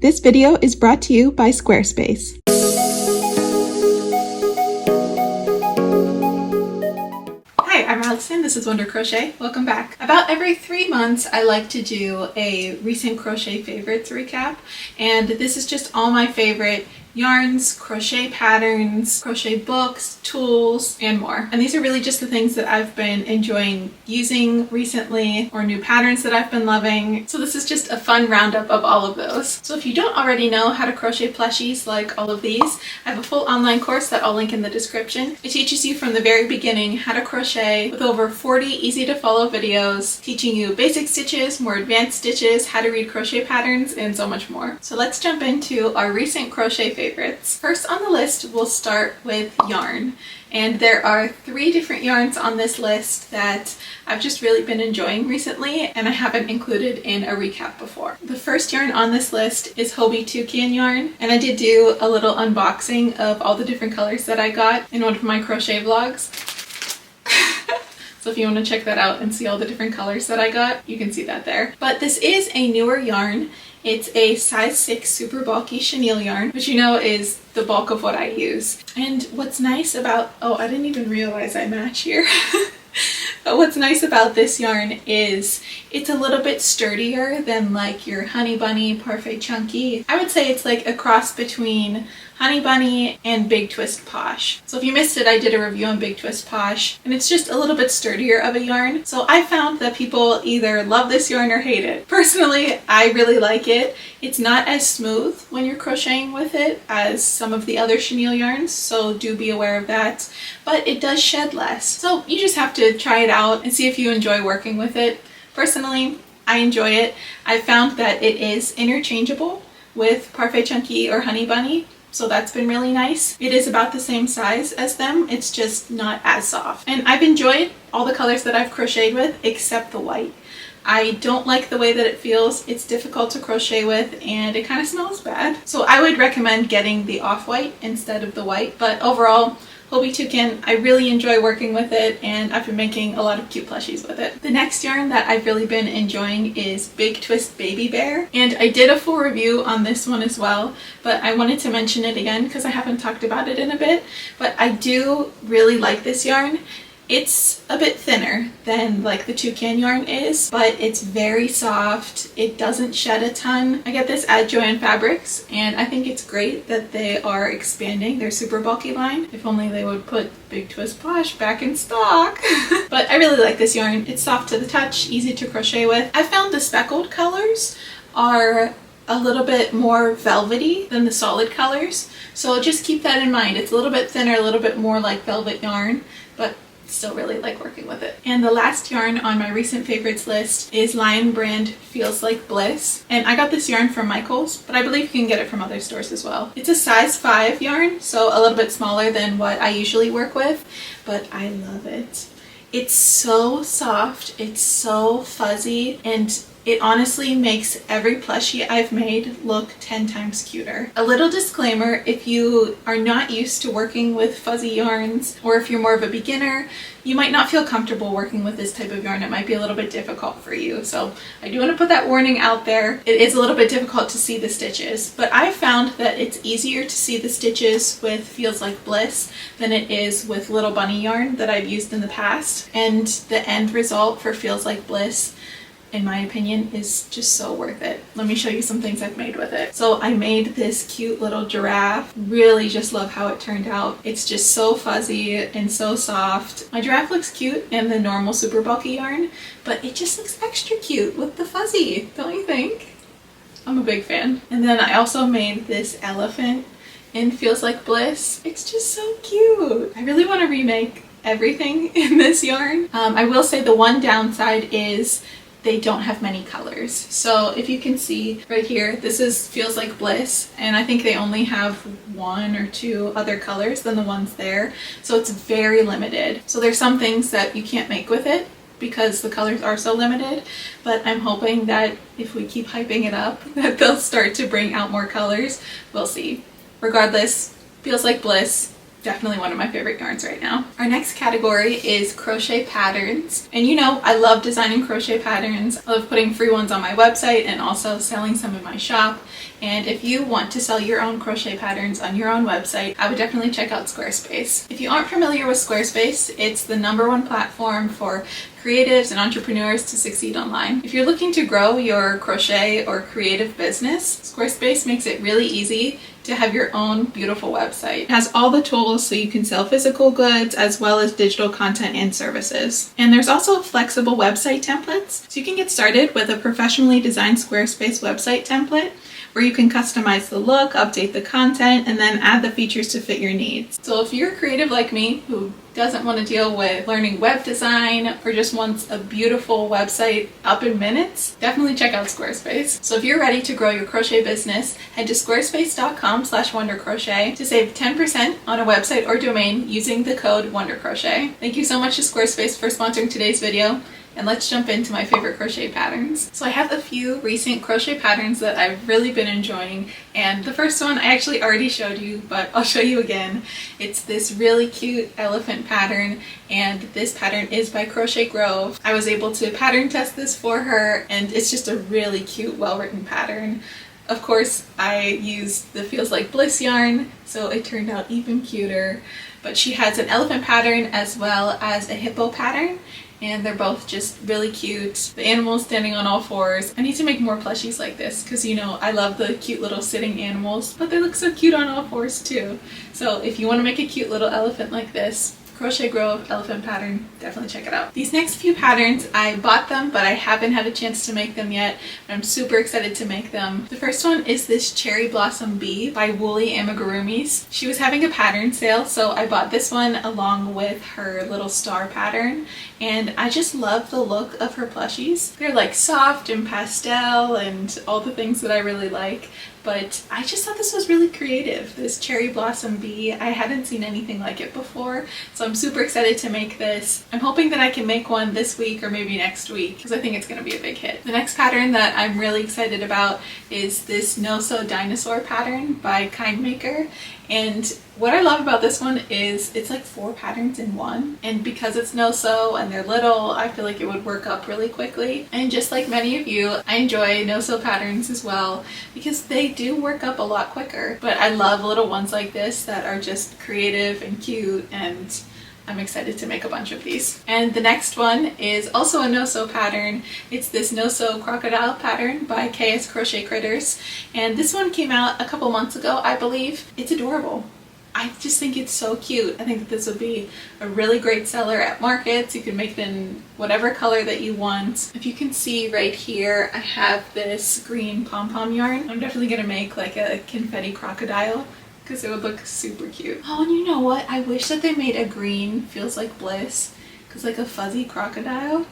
This video is brought to you by Squarespace. Hi, I'm Allison. This is Wonder Crochet. Welcome back. About every 3 months, I like to do a recent crochet favorites recap, and this is just all my favorite yarns, crochet patterns, crochet books, tools, and more. And these are really just the things that I've been enjoying using recently or new patterns that I've been loving. So this is just a fun roundup of all of those. So if you don't already know how to crochet plushies like all of these, I have a full online course that I'll link in the description. It teaches you from the very beginning how to crochet with over 40 easy to follow videos, teaching you basic stitches, more advanced stitches, how to read crochet patterns, and so much more. So let's jump into our recent crochet favorites. First on the list, we'll start with yarn. And there are 3 different yarns on this list that I've just really been enjoying recently, and I haven't included in a recap before. The first yarn on this list is Hobie Toucan yarn, and I did do a little unboxing of all the different colors that I got in one of my crochet vlogs. So if you want to check that out and see all the different colors that I got, you can see that there. But this is a newer yarn. It's a size 6 super bulky chenille yarn, which you know is the bulk of what I use. And what's nice about, oh, I didn't even realize I match here. But what's nice about this yarn is it's a little bit sturdier than like your Honey Bunny Parfait Chunky. I would say it's like a cross between Honey Bunny and Big Twist Posh. So if you missed it, I did a review on Big Twist Posh, and it's just a little bit sturdier of a yarn. So I found that people either love this yarn or hate it. Personally, I really like it. It's not as smooth when you're crocheting with it as some of the other chenille yarns, so do be aware of that. But it does shed less. So you just have to try it out and see if you enjoy working with it. Personally, I enjoy it. I found that it is interchangeable with Parfait Chunky or Honey Bunny, so that's been really nice. It is about the same size as them, it's just not as soft. And I've enjoyed all the colors that I've crocheted with except the white. I don't like the way that it feels. It's difficult to crochet with and it kind of smells bad. So I would recommend getting the off-white instead of the white. But overall, Hobie Toucan, I really enjoy working with it, and I've been making a lot of cute plushies with it. The next yarn that I've really been enjoying is Big Twist Baby Bear, and I did a full review on this one as well, but I wanted to mention it again because I haven't talked about it in a bit. But I do really like this yarn. It's a bit thinner than like the Toucan yarn is, but it's very soft. It doesn't shed a ton. I get this at Joann Fabrics, and I think it's great that they are expanding their super bulky line. If only they would put Big Twist Posh back in stock. But I really like this yarn. It's soft to the touch, easy to crochet with. I found the speckled colors are a little bit more velvety than the solid colors, so just keep that in mind. It's a little bit thinner, a little bit more like velvet yarn, but still really like working with it. And the last yarn on my recent favorites list is Lion Brand Feels Like Bliss. And I got this yarn from Michael's, but I believe you can get it from other stores as well. It's a size 5 yarn, so a little bit smaller than what I usually work with, but I love it. It's so soft, it's so fuzzy, and it honestly makes every plushie I've made look 10 times cuter. A little disclaimer, if you are not used to working with fuzzy yarns, or if you're more of a beginner, you might not feel comfortable working with this type of yarn. It might be a little bit difficult for you. So I do want to put that warning out there. It is a little bit difficult to see the stitches, but I found that it's easier to see the stitches with Feels Like Bliss than it is with Little Bunny yarn that I've used in the past. And the end result for Feels Like Bliss, in my opinion, is just so worth it. Let me show you some things I've made with it. So I made this cute little giraffe. Really just love how it turned out. It's just so fuzzy and so soft. My giraffe looks cute in the normal super bulky yarn, but it just looks extra cute with the fuzzy, don't you think? I'm a big fan. And then I also made this elephant in Feels Like Bliss. It's just so cute. I really want to remake everything in this yarn. I will say the one downside is they don't have many colors. So if you can see right here, this is Feels Like Bliss, and I think they only have 1 or 2 other colors than the ones there. So it's very limited. So there's some things that you can't make with it because the colors are so limited, but I'm hoping that if we keep hyping it up, that they'll start to bring out more colors. We'll see. Regardless, Feels Like Bliss, Definitely one of my favorite yarns right now. Our next category is crochet patterns. And you know, I love designing crochet patterns. I love putting free ones on my website and also selling some in my shop. And if you want to sell your own crochet patterns on your own website, I would definitely check out Squarespace. If you aren't familiar with Squarespace, it's the #1 platform for creatives and entrepreneurs to succeed online. If you're looking to grow your crochet or creative business, Squarespace makes it really easy to have your own beautiful website. It has all the tools so you can sell physical goods as well as digital content and services. And there's also flexible website templates, so you can get started with a professionally designed Squarespace website template where you can customize the look, update the content, and then add the features to fit your needs. So if you're creative like me who doesn't want to deal with learning web design or just wants a beautiful website up in minutes, definitely check out Squarespace. So if you're ready to grow your crochet business, head to squarespace.com/wondercrochet to save 10% on a website or domain using the code WonderCrochet. Thank you so much to Squarespace for sponsoring today's video. And let's jump into my favorite crochet patterns. So I have a few recent crochet patterns that I've really been enjoying, and the first one I actually already showed you, but I'll show you again. It's this really cute elephant pattern, and this pattern is by Crochet Grove. I was able to pattern test this for her, and it's just a really cute, well-written pattern. Of course, I used the Feels Like Bliss yarn, so it turned out even cuter. But she has an elephant pattern as well as a hippo pattern, and they're both just really cute. The animals standing on all fours. I need to make more plushies like this because, you know, I love the cute little sitting animals, but they look so cute on all fours too. So if you want to make a cute little elephant like this, Crochet Grove elephant pattern, definitely check it out. These next few patterns, I bought them, but I haven't had a chance to make them yet. I'm super excited to make them. The first one is this Cherry Blossom Bee by Woolly Amigurumis. She was having a pattern sale, so I bought this one along with her little star pattern, and I just love the look of her plushies. They're like soft and pastel and all the things that I really like. But I just thought this was really creative, this Cherry Blossom Bee. I hadn't seen anything like it before, so I'm super excited to make this. I'm hoping that I can make one this week or maybe next week because I think it's going to be a big hit. The next pattern that I'm really excited about is this No Sew Dinosaur pattern by Kindmaker. And what I love about this one is it's like 4 patterns in one, and because it's no sew and they're little, I feel like it would work up really quickly. And just like many of you, I enjoy no sew patterns as well because they do work up a lot quicker. But I love little ones like this that are just creative and cute, and I'm excited to make a bunch of these. And the next one is also a no-sew pattern. It's this no-sew crocodile pattern by KS Crochet Critters. And this one came out a couple months ago, I believe. It's adorable. I just think it's so cute. I think that this would be a really great seller at markets. You can make them whatever color that you want. If you can see right here, I have this green pom-pom yarn. I'm definitely gonna make like a confetti crocodile because it would look super cute. Oh, and you know what? I wish that they made a green Feels Like Bliss, because like a fuzzy crocodile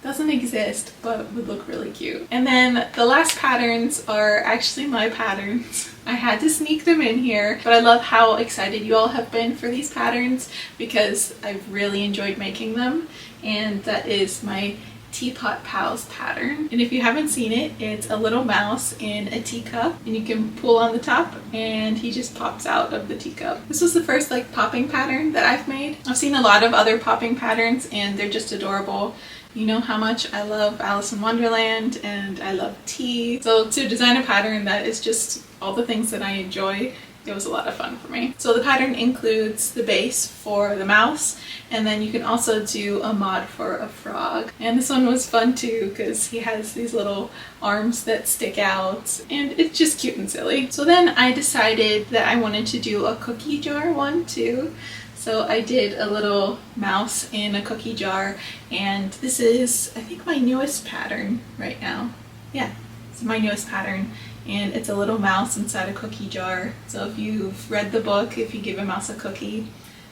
doesn't exist but would look really cute. And then the last patterns are actually my patterns. I had to sneak them in here, but I love how excited you all have been for these patterns because I've really enjoyed making them. And that is my Teapot Pals pattern, and if you haven't seen it, it's a little mouse in a teacup, and you can pull on the top and he just pops out of the teacup. This was the first like popping pattern that I've made. I've seen a lot of other popping patterns and they're just adorable. You know how much I love Alice in Wonderland and I love tea, so to design a pattern that is just all the things that I enjoy, it was a lot of fun for me. So the pattern includes the base for the mouse, and then you can also do a mod for a frog. And this one was fun too because he has these little arms that stick out, and it's just cute and silly. So then I decided that I wanted to do a cookie jar one too. So I did a little mouse in a cookie jar, and this is, I think, my newest pattern right now. Yeah, it's my newest pattern. And it's a little mouse inside a cookie jar. So if you've read the book, If You Give a Mouse a Cookie,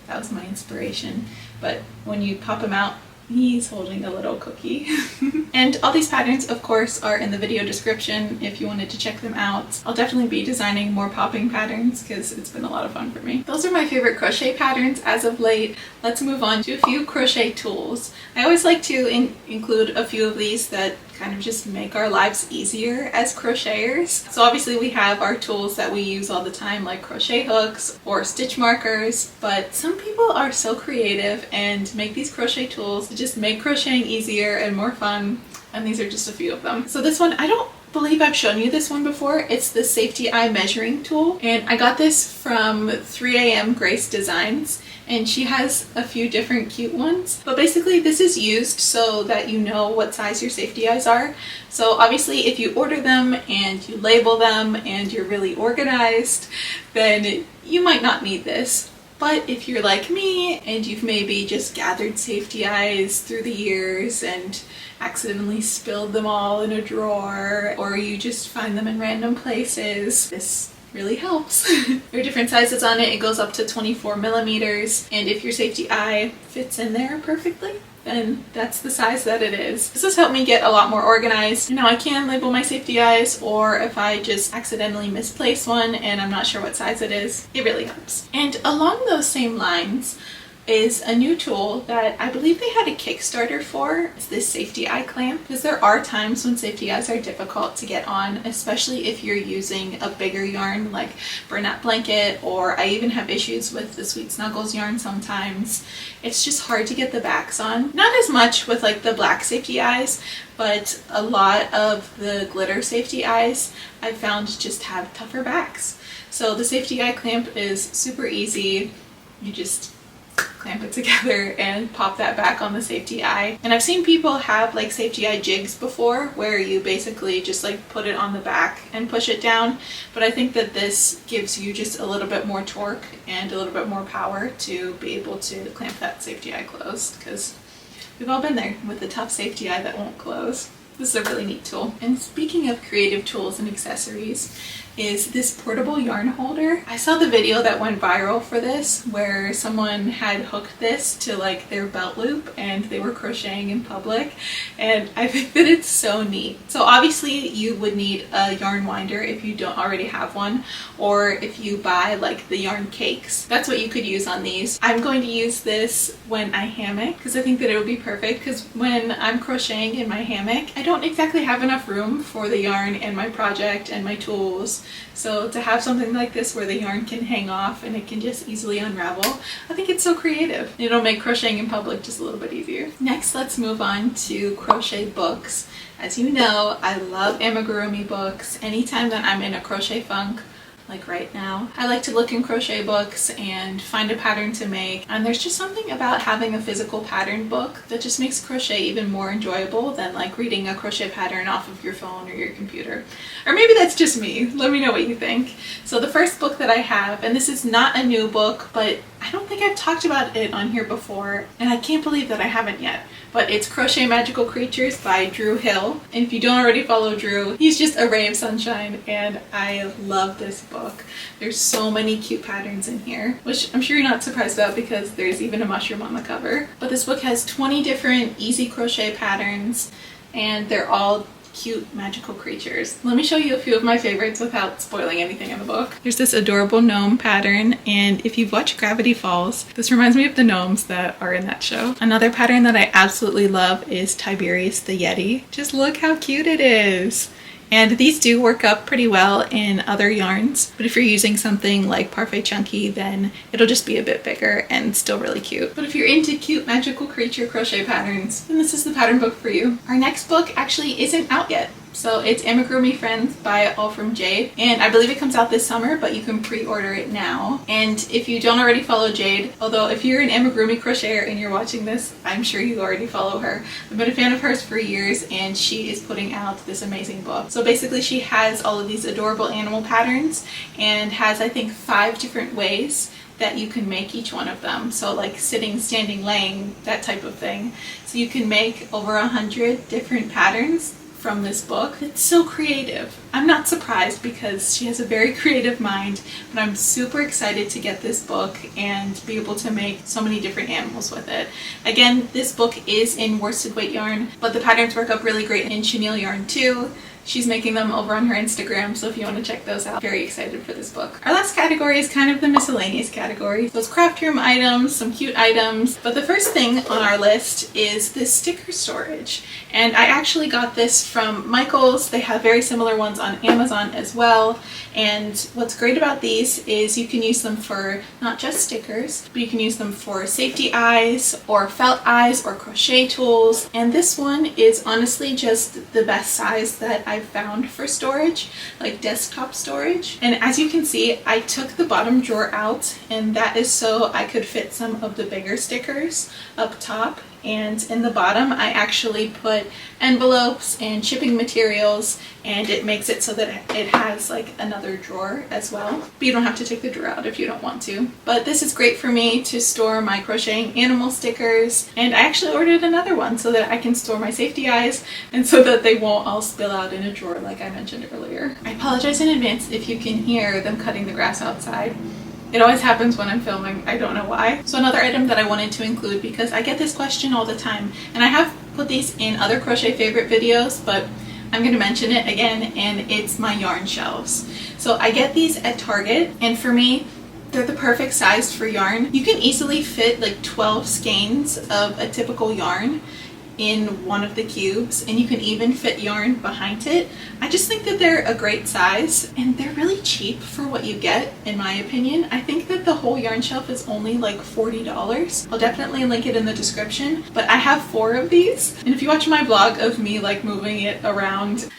that was my inspiration. But when you pop him out, he's holding a little cookie. And all these patterns, of course, are in the video description if you wanted to check them out. I'll definitely be designing more popping patterns because it's been a lot of fun for me. Those are my favorite crochet patterns as of late. Let's move on to a few crochet tools. I always like to include a few of these that kind of just make our lives easier as crocheters. So obviously we have our tools that we use all the time, like crochet hooks or stitch markers, but some people are so creative and make these crochet tools to just make crocheting easier and more fun, and these are just a few of them. So this one, I don't believe I've shown you this one before. It's the Safety Eye measuring tool, and I got this from 3am Grace Designs, and she has a few different cute ones. But basically this is used so that you know what size your safety eyes are. So obviously if you order them and you label them and you're really organized, then you might not need this. But if you're like me and you've maybe just gathered safety eyes through the years and accidentally spilled them all in a drawer, or you just find them in random places, this really helps. There are different sizes on it. It goes up to 24mm, and if your safety eye fits in there perfectly, then that's the size that it is. This has helped me get a lot more organized. Now I can label my safety eyes, or if I just accidentally misplace one and I'm not sure what size it is, it really helps. And along those same lines is a new tool that I believe they had a Kickstarter for. It's this safety eye clamp, because there are times when safety eyes are difficult to get on, especially if you're using a bigger yarn like Bernat Blanket, or I even have issues with the Sweet Snuggles yarn sometimes. It's just hard to get the backs on. Not as much with like the black safety eyes, but a lot of the glitter safety eyes I've found just have tougher backs. So the safety eye clamp is super easy. You just clamp it together and pop that back on the safety eye. And I've seen people have like safety eye jigs before, where you basically just like put it on the back and push it down, but I think that this gives you just a little bit more torque and a little bit more power to be able to clamp that safety eye closed, because we've all been there with the tough safety eye that won't close. This is a really neat tool. And speaking of creative tools and accessories, is this portable yarn holder. I saw the video that went viral for this, where someone had hooked this to like their belt loop and they were crocheting in public, and I think that it's so neat. So obviously you would need a yarn winder if you don't already have one, or if you buy like the yarn cakes, that's what you could use on these. I'm going to use this when I hammock, because I think that it would be perfect, because when I'm crocheting in my hammock, I don't exactly have enough room for the yarn and my project and my tools. So to have something like this where the yarn can hang off and it can just easily unravel, I think it's so creative. It'll make crocheting in public just a little bit easier. Next, let's move on to Crochet Books. As you know, I love amigurumi books. Anytime that I'm in a crochet funk, like right now, I like to look in crochet books and find a pattern to make, and there's just something about having a physical pattern book that just makes crochet even more enjoyable than like reading a crochet pattern off of your phone or your computer. Or maybe that's just me. Let me know what you think. So the first book that I have, and this is not a new book, but I don't think I've talked about it on here before, and I can't believe that I haven't yet, but it's Crochet Magical Creatures by Drew Hill. And if you don't already follow Drew, he's just a ray of sunshine, and I love this book. There's so many cute patterns in here, which I'm sure you're not surprised about because there's even a mushroom on the cover. But this book has 20 different easy crochet patterns, and they're all cute magical creatures. Let me show you a few of my favorites without spoiling anything in the book. There's this adorable gnome pattern, and if you've watched Gravity Falls, this reminds me of the gnomes that are in that show. Another pattern that I absolutely love is Tiberius the Yeti. Just look how cute it is. And these do work up pretty well in other yarns, but if you're using something like Parfait Chunky, then it'll just be a bit bigger and still really cute. But if you're into cute magical creature crochet patterns, then this is the pattern book for you. Our next book actually isn't out yet. So it's Amigurumi Friends by All From Jade, and I believe it comes out this summer, but you can pre-order it now. And if you don't already follow Jade, although if you're an amigurumi crocheter and you're watching this, I'm sure you already follow her. I've been a fan of hers for years, and she is putting out this amazing book. So basically she has all of these adorable animal patterns and has, I think, 5 different ways that you can make each one of them. So like sitting, standing, laying, that type of thing. So you can make over 100 different patterns from this book. It's so creative. I'm not surprised because she has a very creative mind, but I'm super excited to get this book and be able to make so many different animals with it. Again, this book is in worsted weight yarn, but the patterns work up really great in chenille yarn too. She's making them over on her Instagram, so if you want to check those out, very excited for this book. Our last category is kind of the miscellaneous category. So it's craft room items, some cute items, but the first thing on our list is this sticker storage. And I actually got this from Michael's. They have very similar ones on Amazon as well. And what's great about these is you can use them for not just stickers, but you can use them for safety eyes or felt eyes or crochet tools. And this one is honestly just the best size that I've found for storage, like desktop storage. And as you can see, I took the bottom drawer out, and that is so I could fit some of the bigger stickers up top. And in the bottom, I actually put envelopes and shipping materials, and it makes it so that it has like another drawer as well. But you don't have to take the drawer out if you don't want to. But this is great for me to store my crocheting animal stickers. And I actually ordered another one so that I can store my safety eyes and so that they won't all spill out in a drawer like I mentioned earlier. I apologize in advance if you can hear them cutting the grass outside. It always happens when I'm filming, I don't know why. So another item that I wanted to include, because I get this question all the time, and I have put these in other crochet favorite videos, but I'm going to mention it again, and it's my yarn shelves. So I get these at Target, and for me, they're the perfect size for yarn. You can easily fit like 12 skeins of a typical yarn in one of the cubes, and you can even fit yarn behind it. I just think that they're a great size, and they're really cheap for what you get, in my opinion. I think that the whole yarn shelf is only like $40. I'll definitely link it in the description, but I have 4 of these, and if you watch my vlog of me like moving it around,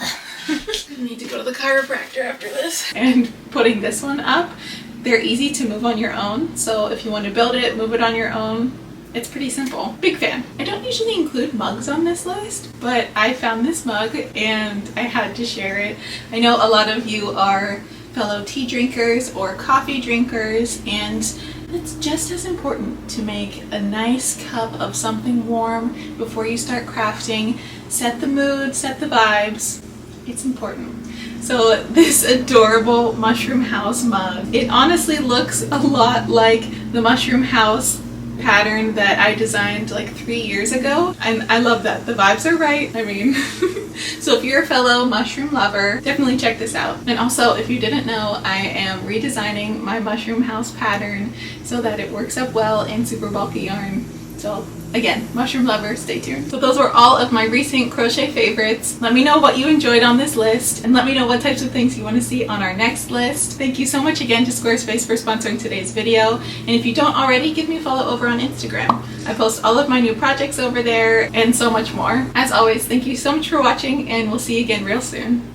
I need to go to the chiropractor after this, and putting this one up, they're easy to move on your own. So if you want to build it, move it on your own. It's pretty simple. Big fan. I don't usually include mugs on this list, but I found this mug and I had to share it. I know a lot of you are fellow tea drinkers or coffee drinkers, and it's just as important to make a nice cup of something warm before you start crafting. Set the mood, set the vibes. It's important. So this adorable Mushroom House mug, it honestly looks a lot like the Mushroom House pattern that I designed like 3 years ago, and I love that. The vibes are right. I mean, so if you're a fellow mushroom lover, definitely check this out. And also, if you didn't know, I am redesigning my Mushroom House pattern so that it works up well in super bulky yarn. So again, mushroom lovers, stay tuned. So those were all of my recent crochet favorites. Let me know what you enjoyed on this list, and let me know what types of things you want to see on our next list. Thank you so much again to Squarespace for sponsoring today's video. And if you don't already, give me a follow over on Instagram. I post all of my new projects over there and so much more. As always, thank you so much for watching, and we'll see you again real soon.